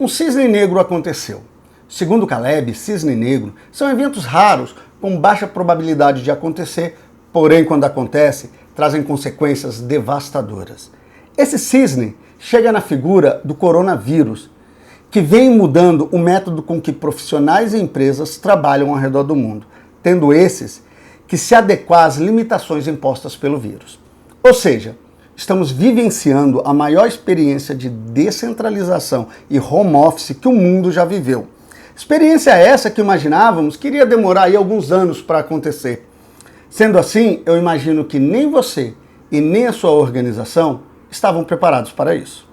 Um cisne negro aconteceu. Segundo Caleb, cisne negro são eventos raros com baixa probabilidade de acontecer, porém, quando acontece, trazem consequências devastadoras. Esse cisne chega na figura do coronavírus, que vem mudando o método com que profissionais e empresas trabalham ao redor do mundo, tendo esses que se adequar às limitações impostas pelo vírus. Ou seja, estamos vivenciando a maior experiência de descentralização e home office que o mundo já viveu. Experiência essa que imaginávamos que iria demorar aí alguns anos para acontecer. Sendo assim, eu imagino que nem você e nem a sua organização estavam preparados para isso.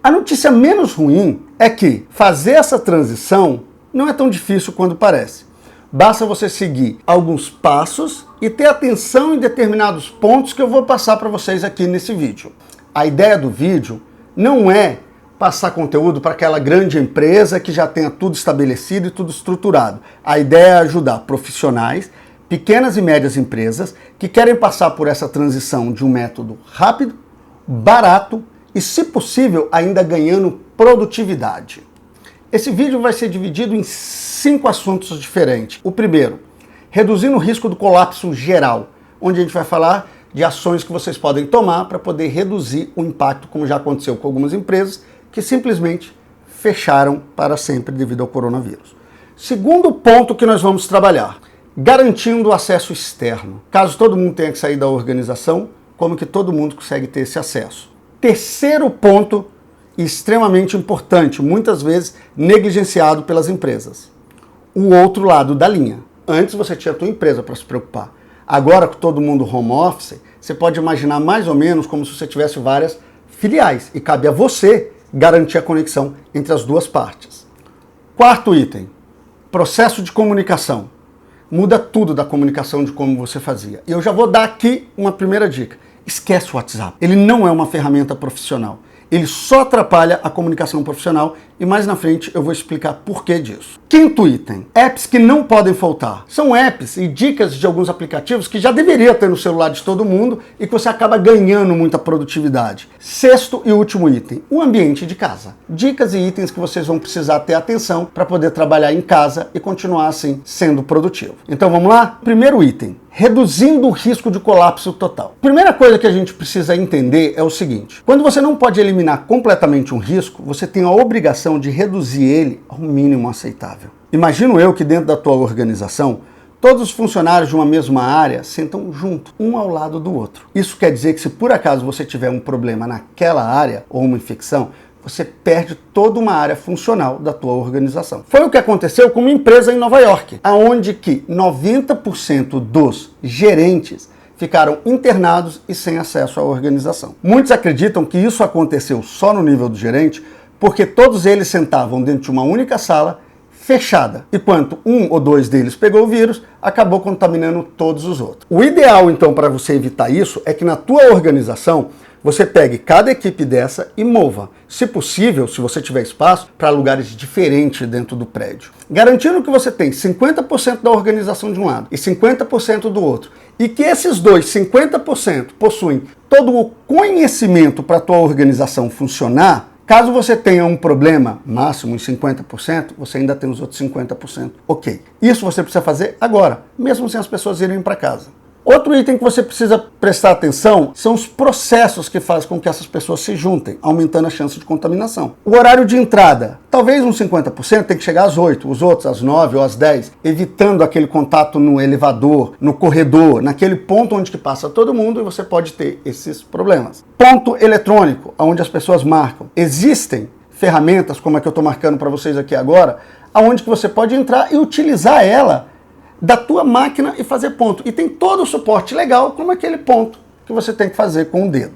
A notícia menos ruim é que fazer essa transição não é tão difícil quanto parece. Basta você seguir alguns passos e ter atenção em determinados pontos que eu vou passar para vocês aqui nesse vídeo. A ideia do vídeo não é passar conteúdo para aquela grande empresa que já tenha tudo estabelecido e tudo estruturado. A ideia é ajudar profissionais, pequenas e médias empresas que querem passar por essa transição de um método rápido, barato e, se possível, ainda ganhando produtividade. Esse vídeo vai ser dividido em 5 assuntos diferentes. O primeiro, reduzindo o risco do colapso geral, onde a gente vai falar de ações que vocês podem tomar para poder reduzir o impacto, como já aconteceu com algumas empresas, que simplesmente fecharam para sempre devido ao coronavírus. Segundo ponto que nós vamos trabalhar, garantindo o acesso externo. Caso todo mundo tenha que sair da organização, como que todo mundo consegue ter esse acesso? Terceiro ponto, extremamente importante, muitas vezes negligenciado pelas empresas. O outro lado da linha. Antes você tinha a tua empresa para se preocupar. Agora, com todo mundo home office, você pode imaginar mais ou menos como se você tivesse várias filiais e cabe a você garantir a conexão entre as duas partes. Quarto item, processo de comunicação. Muda tudo da comunicação de como você fazia. E eu já vou dar aqui uma primeira dica. Esquece o WhatsApp. Ele não é uma ferramenta profissional. Ele só atrapalha a comunicação profissional e mais na frente eu vou explicar por que disso. Quinto item, apps que não podem faltar. São apps e dicas de alguns aplicativos que já deveria ter no celular de todo mundo e que você acaba ganhando muita produtividade. Sexto e último item, o ambiente de casa. Dicas e itens que vocês vão precisar ter atenção para poder trabalhar em casa e continuar assim sendo produtivo. Então vamos lá? Primeiro item, reduzindo o risco de colapso total. Primeira coisa que a gente precisa entender é o seguinte, quando você não pode eliminar completamente um risco, você tem a obrigação de reduzir ele ao mínimo aceitável. Imagino eu que dentro da tua organização, todos os funcionários de uma mesma área sentam junto, um ao lado do outro. Isso quer dizer que se por acaso você tiver um problema naquela área ou uma infecção, você perde toda uma área funcional da tua organização. Foi o que aconteceu com uma empresa em Nova York, onde que 90% dos gerentes ficaram internados e sem acesso à organização. Muitos acreditam que isso aconteceu só no nível do gerente, porque todos eles sentavam dentro de uma única sala, fechada. E quando um ou dois deles pegou o vírus, acabou contaminando todos os outros. O ideal, então, para você evitar isso, é que na tua organização, você pegue cada equipe dessa e mova, se possível, se você tiver espaço, para lugares diferentes dentro do prédio. Garantindo que você tem 50% da organização de um lado e 50% do outro. E que esses dois 50% possuem todo o conhecimento para a tua organização funcionar. Caso você tenha um problema, máximo em 50%, você ainda tem os outros 50%. Ok. Isso você precisa fazer agora, mesmo sem as pessoas irem para casa. Outro item que você precisa prestar atenção são os processos que fazem com que essas pessoas se juntem, aumentando a chance de contaminação. O horário de entrada, talvez uns 50% tem que chegar às 8, os outros às 9 ou às 10, evitando aquele contato no elevador, no corredor, naquele ponto onde que passa todo mundo e você pode ter esses problemas. Ponto eletrônico, onde as pessoas marcam. Existem ferramentas, como a que eu estou marcando para vocês aqui agora, onde que você pode entrar e utilizar ela da tua máquina e fazer ponto. E tem todo o suporte legal, como aquele ponto que você tem que fazer com o dedo.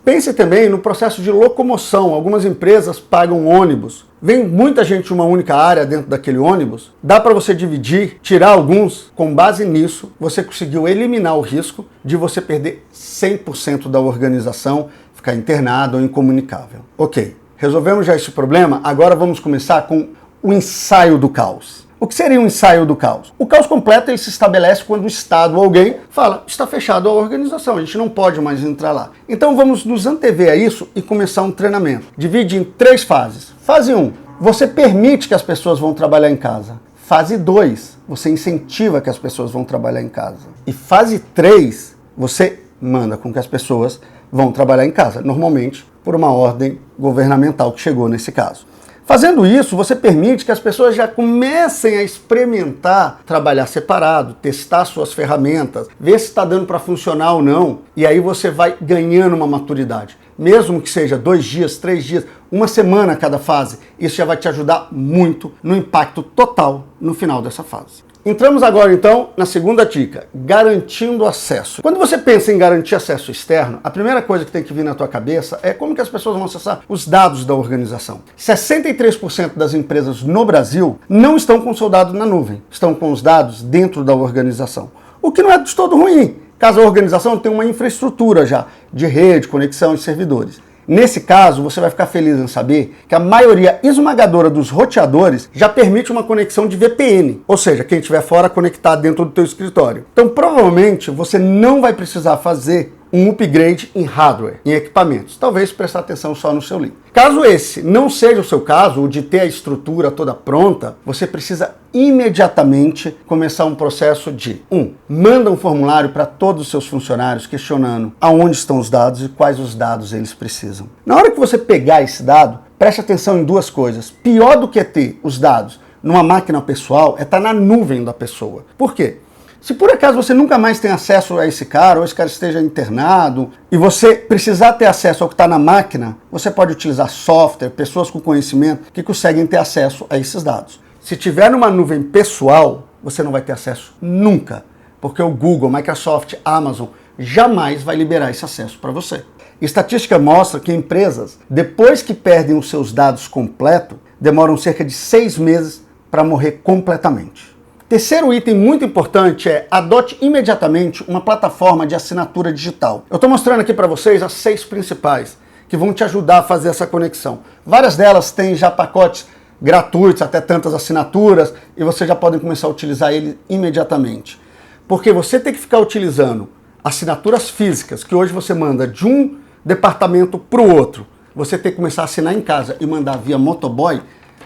Pense também no processo de locomoção. Algumas empresas pagam ônibus. Vem muita gente de uma única área dentro daquele ônibus. Dá para você dividir, tirar alguns. Com base nisso, você conseguiu eliminar o risco de você perder 100% da organização, ficar internado ou incomunicável. Ok, resolvemos já esse problema. Agora vamos começar com o ensaio do caos. O que seria um ensaio do caos? O caos completo ele se estabelece quando o Estado ou alguém fala, está fechado a organização, a gente não pode mais entrar lá. Então vamos nos antever a isso e começar um treinamento. Divide em 3 fases. Fase 1, você permite que as pessoas vão trabalhar em casa. Fase 2, você incentiva que as pessoas vão trabalhar em casa. E fase 3, você manda com que as pessoas vão trabalhar em casa, normalmente por uma ordem governamental que chegou nesse caso. Fazendo isso, você permite que as pessoas já comecem a experimentar trabalhar separado, testar suas ferramentas, ver se está dando para funcionar ou não, e aí você vai ganhando uma maturidade. Mesmo que seja 2 dias, 3 dias, 1 semana a cada fase, isso já vai te ajudar muito no impacto total no final dessa fase. Entramos agora então na segunda dica, garantindo acesso. Quando você pensa em garantir acesso externo, a primeira coisa que tem que vir na tua cabeça é como que as pessoas vão acessar os dados da organização. 63% das empresas no Brasil não estão com seu dado na nuvem, estão com os dados dentro da organização. O que não é de todo ruim, caso a organização tenha uma infraestrutura já de rede, conexão de servidores. Nesse caso, você vai ficar feliz em saber que a maioria esmagadora dos roteadores já permite uma conexão de VPN, ou seja, quem estiver fora conectado dentro do teu escritório. Então, provavelmente, você não vai precisar fazer um upgrade em hardware, em equipamentos. Talvez prestar atenção só no seu link. Caso esse não seja o seu caso, o de ter a estrutura toda pronta, você precisa imediatamente começar um processo de manda um formulário para todos os seus funcionários questionando aonde estão os dados e quais os dados eles precisam. Na hora que você pegar esse dado, preste atenção em 2 coisas. Pior do que ter os dados numa máquina pessoal é estar na nuvem da pessoa. Por quê? Se por acaso você nunca mais tem acesso a esse cara, ou esse cara esteja internado, e você precisar ter acesso ao que está na máquina, você pode utilizar software, pessoas com conhecimento que conseguem ter acesso a esses dados. Se tiver numa nuvem pessoal, você não vai ter acesso nunca, porque o Google, Microsoft, Amazon jamais vai liberar esse acesso para você. Estatística mostra que empresas, depois que perdem os seus dados completos, demoram cerca de 6 meses para morrer completamente. Terceiro item muito importante é adote imediatamente uma plataforma de assinatura digital. Eu estou mostrando aqui para vocês as 6 principais que vão te ajudar a fazer essa conexão. Várias delas têm já pacotes gratuitos, até tantas assinaturas, e você já pode começar a utilizar ele imediatamente. Porque você tem que ficar utilizando assinaturas físicas, que hoje você manda de um departamento para o outro. Você tem que começar a assinar em casa e mandar via motoboy,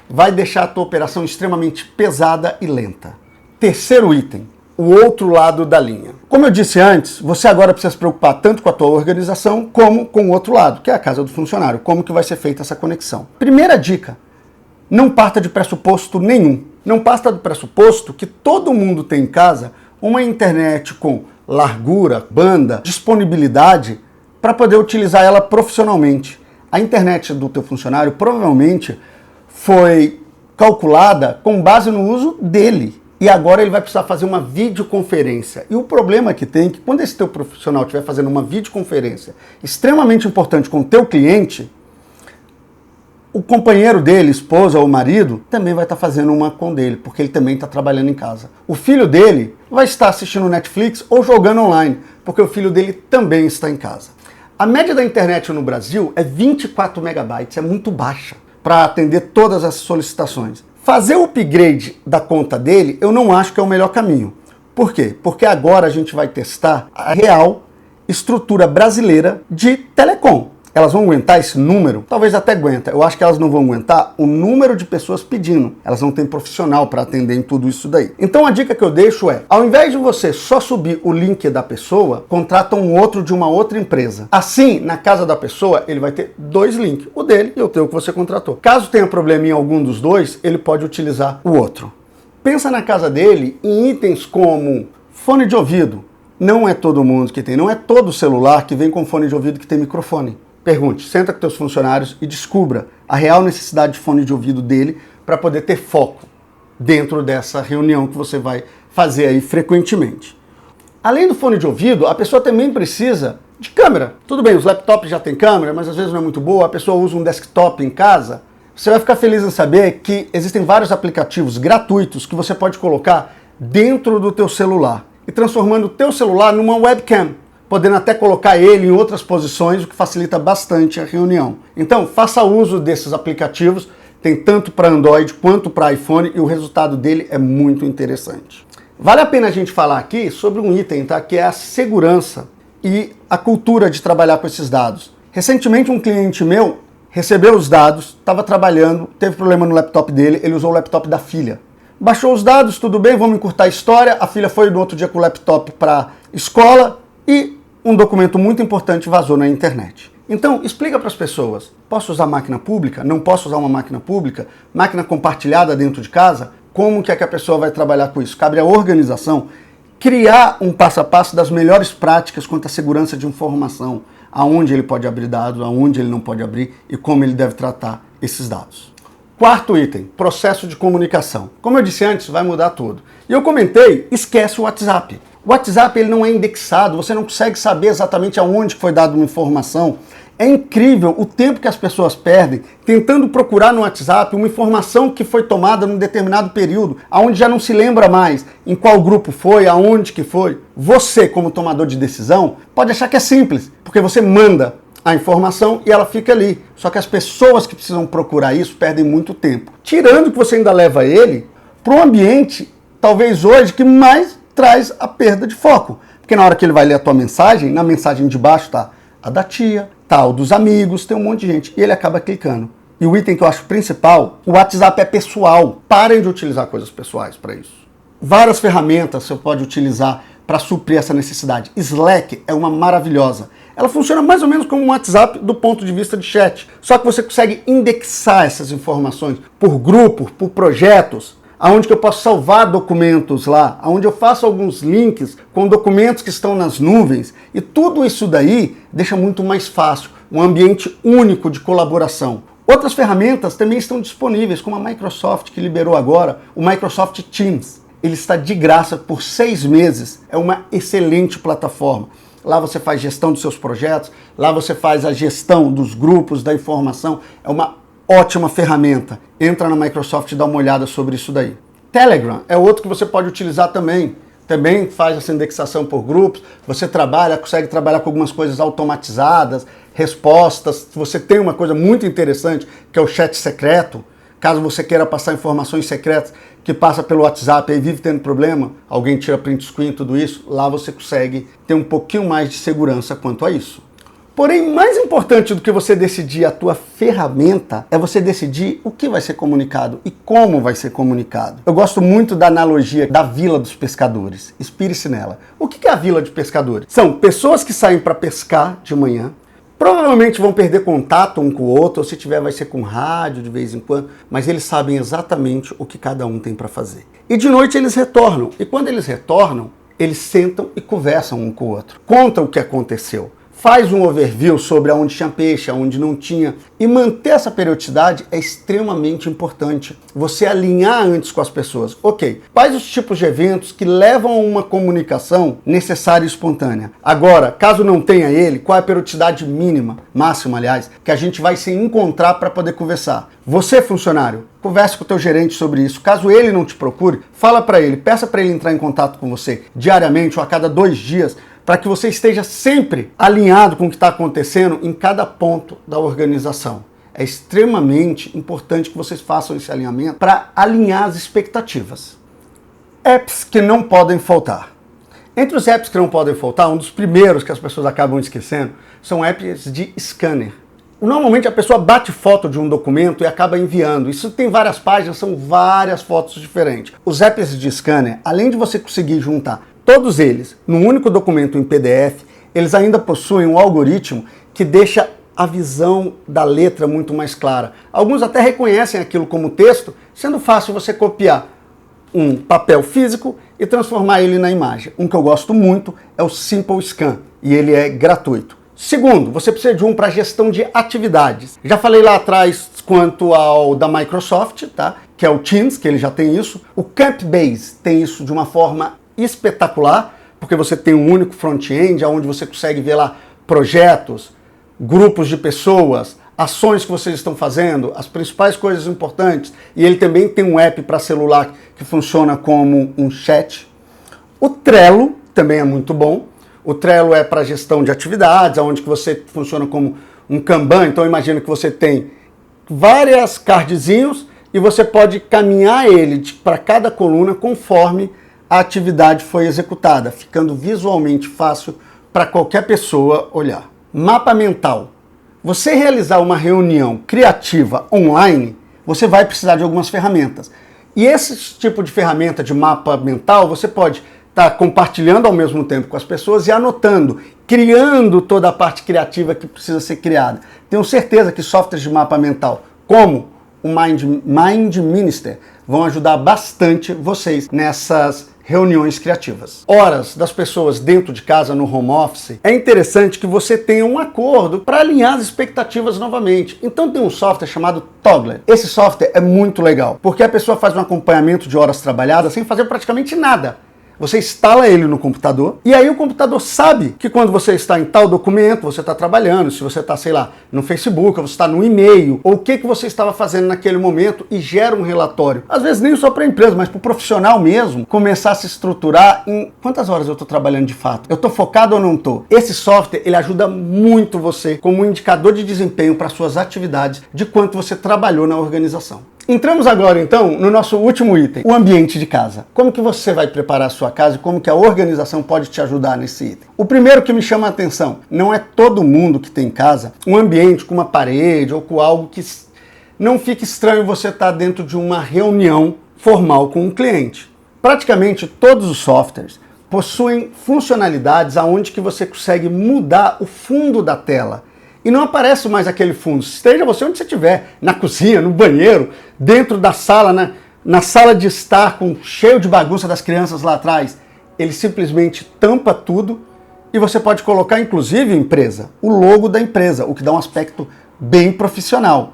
vai deixar a tua operação extremamente pesada e lenta. Terceiro item, o outro lado da linha. Como eu disse antes, você agora precisa se preocupar tanto com a tua organização como com o outro lado, que é a casa do funcionário, como que vai ser feita essa conexão. Primeira dica, não parta de pressuposto nenhum. Não parta do pressuposto que todo mundo tem em casa uma internet com largura, banda, disponibilidade para poder utilizar ela profissionalmente. A internet do teu funcionário provavelmente foi calculada com base no uso dele. E agora ele vai precisar fazer uma videoconferência. E o problema que tem é que quando esse teu profissional estiver fazendo uma videoconferência extremamente importante com o teu cliente, o companheiro dele, esposa ou marido, também vai estar fazendo uma com dele, porque ele também está trabalhando em casa. O filho dele vai estar assistindo Netflix ou jogando online, porque o filho dele também está em casa. A média da internet no Brasil é 24 megabytes, é muito baixa para atender todas as solicitações. Fazer o upgrade da conta dele, eu não acho que é o melhor caminho. Por quê? Porque agora a gente vai testar a real estrutura brasileira de telecom. Elas vão aguentar esse número? Talvez até aguenta. Eu acho que elas não vão aguentar o número de pessoas pedindo. Elas não têm profissional para atender em tudo isso daí. Então a dica que eu deixo é, ao invés de você só subir o link da pessoa, contrata um outro de uma outra empresa. Assim, na casa da pessoa, ele vai ter 2 links, o dele e o teu que você contratou. Caso tenha problema em algum dos 2, ele pode utilizar o outro. Pensa na casa dele em itens como fone de ouvido. Não é todo mundo que tem, não é todo celular que vem com fone de ouvido que tem microfone. Pergunte, senta com teus funcionários e descubra a real necessidade de fone de ouvido dele para poder ter foco dentro dessa reunião que você vai fazer aí frequentemente. Além do fone de ouvido, a pessoa também precisa de câmera. Tudo bem, os laptops já têm câmera, mas às vezes não é muito boa, a pessoa usa um desktop em casa. Você vai ficar feliz em saber que existem vários aplicativos gratuitos que você pode colocar dentro do teu celular e transformando o teu celular numa webcam, podendo até colocar ele em outras posições, o que facilita bastante a reunião. Então, faça uso desses aplicativos. Tem tanto para Android quanto para iPhone e o resultado dele é muito interessante. Vale a pena a gente falar aqui sobre um item, tá? Que é a segurança e a cultura de trabalhar com esses dados. Recentemente um cliente meu recebeu os dados, estava trabalhando, teve problema no laptop dele, ele usou o laptop da filha. Baixou os dados, tudo bem, vamos encurtar a história, a filha foi no outro dia com o laptop para escola e um documento muito importante vazou na internet. Então, explica para as pessoas, posso usar máquina pública? Não posso usar uma máquina pública? Máquina compartilhada dentro de casa? Como que é que a pessoa vai trabalhar com isso? Cabe à organização criar um passo a passo das melhores práticas quanto à segurança de informação, aonde ele pode abrir dados, aonde ele não pode abrir e como ele deve tratar esses dados. Quarto item, processo de comunicação. Como eu disse antes, vai mudar tudo. E eu comentei, esquece o WhatsApp. O WhatsApp ele não é indexado, você não consegue saber exatamente aonde foi dada uma informação. É incrível o tempo que as pessoas perdem tentando procurar no WhatsApp uma informação que foi tomada num determinado período, aonde já não se lembra mais em qual grupo foi, aonde que foi. Você, como tomador de decisão, pode achar que é simples, porque você manda a informação e ela fica ali. Só que as pessoas que precisam procurar isso perdem muito tempo. Tirando que você ainda leva ele para um ambiente, talvez hoje, que mais traz a perda de foco. Porque na hora que ele vai ler a tua mensagem, na mensagem de baixo tá a da tia, tá o dos amigos, tem um monte de gente. E ele acaba clicando. E o item que eu acho principal, o WhatsApp é pessoal. Parem de utilizar coisas pessoais para isso. Várias ferramentas você pode utilizar para suprir essa necessidade. Slack é uma maravilhosa. Ela funciona mais ou menos como um WhatsApp do ponto de vista de chat. Só que você consegue indexar essas informações por grupo, por projetos, aonde que eu posso salvar documentos lá, aonde eu faço alguns links com documentos que estão nas nuvens. E tudo isso daí deixa muito mais fácil, um ambiente único de colaboração. Outras ferramentas também estão disponíveis, como a Microsoft, que liberou agora o Microsoft Teams. Ele está de graça por 6 meses. É uma excelente plataforma. Lá você faz gestão dos seus projetos, lá você faz a gestão dos grupos, da informação. É uma ótima ferramenta. Entra na Microsoft e dá uma olhada sobre isso daí. Telegram é outro que você pode utilizar também. Também faz essa indexação por grupos. Você consegue trabalhar com algumas coisas automatizadas, respostas. Você tem uma coisa muito interessante, que é o chat secreto. Caso você queira passar informações secretas que passa pelo WhatsApp e vive tendo problema, alguém tira print screen, tudo isso, lá você consegue ter um pouquinho mais de segurança quanto a isso. Porém, mais importante do que você decidir a tua ferramenta é você decidir o que vai ser comunicado e como vai ser comunicado. Eu gosto muito da analogia da Vila dos Pescadores. Inspire-se nela. O que é a Vila de Pescadores? São pessoas que saem para pescar de manhã, provavelmente vão perder contato um com o outro, ou se tiver vai ser com rádio de vez em quando, mas eles sabem exatamente o que cada um tem para fazer. E de noite eles retornam, e quando eles retornam, eles sentam e conversam um com o outro. Contam o que aconteceu. Faz um overview sobre aonde tinha peixe, aonde não tinha. E manter essa periodicidade é extremamente importante. Você alinhar antes com as pessoas. Ok, quais os tipos de eventos que levam a uma comunicação necessária e espontânea? Agora, caso não tenha ele, qual é a periodicidade mínima, máxima, aliás, que a gente vai se encontrar para poder conversar? Você, funcionário, converse com o teu gerente sobre isso. Caso ele não te procure, fala para ele, peça para ele entrar em contato com você diariamente ou a cada 2 dias, para que você esteja sempre alinhado com o que está acontecendo em cada ponto da organização. É extremamente importante que vocês façam esse alinhamento para alinhar as expectativas. Apps que não podem faltar. Entre os apps que não podem faltar, um dos primeiros que as pessoas acabam esquecendo são apps de scanner. Normalmente a pessoa bate foto de um documento e acaba enviando. Isso tem várias páginas, são várias fotos diferentes. Os apps de scanner, além de você conseguir juntar todos eles num único documento em PDF, eles ainda possuem um algoritmo que deixa a visão da letra muito mais clara. Alguns até reconhecem aquilo como texto, sendo fácil você copiar um papel físico e transformar ele na imagem. Um que eu gosto muito é o Simple Scan, e ele é gratuito. Segundo, você precisa de um para gestão de atividades. Já falei lá atrás quanto ao da Microsoft, tá? Que é o Teams, que ele já tem isso. O Campbase tem isso de uma forma espetacular, porque você tem um único front-end, onde você consegue ver lá projetos, grupos de pessoas, ações que vocês estão fazendo, as principais coisas importantes. E ele também tem um app para celular que funciona como um chat. O Trello também é muito bom. O Trello é para gestão de atividades, onde que você funciona como um Kanban. Então imagina que você tem várias cardzinhos e você pode caminhar ele para cada coluna conforme a atividade foi executada, ficando visualmente fácil para qualquer pessoa olhar. Mapa mental. Você realizar uma reunião criativa online, você vai precisar de algumas ferramentas. E esse tipo de ferramenta de mapa mental, você pode estar compartilhando ao mesmo tempo com as pessoas e anotando, criando toda a parte criativa que precisa ser criada. Tenho certeza que softwares de mapa mental, como o Mind Minister, vão ajudar bastante vocês nessas reuniões criativas. Horas das pessoas dentro de casa no home office, é interessante que você tenha um acordo para alinhar as expectativas novamente. Então tem um software chamado Toggler. Esse software é muito legal, porque a pessoa faz um acompanhamento de horas trabalhadas sem fazer praticamente nada. Você instala ele no computador e aí o computador sabe que quando você está em tal documento, você está trabalhando, se você está, sei lá, no Facebook, ou você está no e-mail, ou o que você estava fazendo naquele momento e gera um relatório. Às vezes nem só para a empresa, mas para o profissional mesmo, começar a se estruturar em quantas horas eu estou trabalhando de fato. Eu estou focado ou não estou? Esse software, ele ajuda muito você como um indicador de desempenho para suas atividades, de quanto você trabalhou na organização. Entramos agora, então, no nosso último item, o ambiente de casa. Como que você vai preparar a sua casa e como que a organização pode te ajudar nesse item? O primeiro que me chama a atenção, não é todo mundo que tem em casa um ambiente com uma parede ou com algo que não fique estranho você estar dentro de uma reunião formal com um cliente. Praticamente todos os softwares possuem funcionalidades aonde que você consegue mudar o fundo da tela. E não aparece mais aquele fundo. Esteja você onde você estiver, na cozinha, no banheiro, dentro da sala, na sala de estar cheio de bagunça das crianças lá atrás. Ele simplesmente tampa tudo e você pode colocar, inclusive, empresa, o logo da empresa, o que dá um aspecto bem profissional.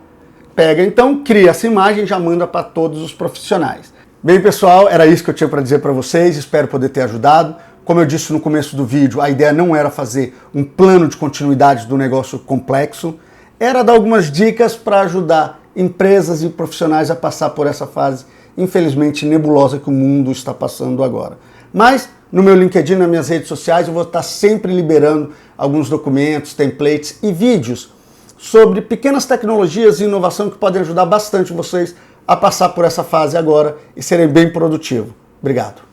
Pega então, cria essa imagem e já manda para todos os profissionais. Bem, pessoal, era isso que eu tinha para dizer para vocês, espero poder ter ajudado. Como eu disse no começo do vídeo, a ideia não era fazer um plano de continuidade do negócio complexo, era dar algumas dicas para ajudar empresas e profissionais a passar por essa fase, infelizmente, nebulosa que o mundo está passando agora. Mas no meu LinkedIn, nas minhas redes sociais, eu vou estar sempre liberando alguns documentos, templates e vídeos sobre pequenas tecnologias e inovação que podem ajudar bastante vocês a passar por essa fase agora e serem bem produtivos. Obrigado.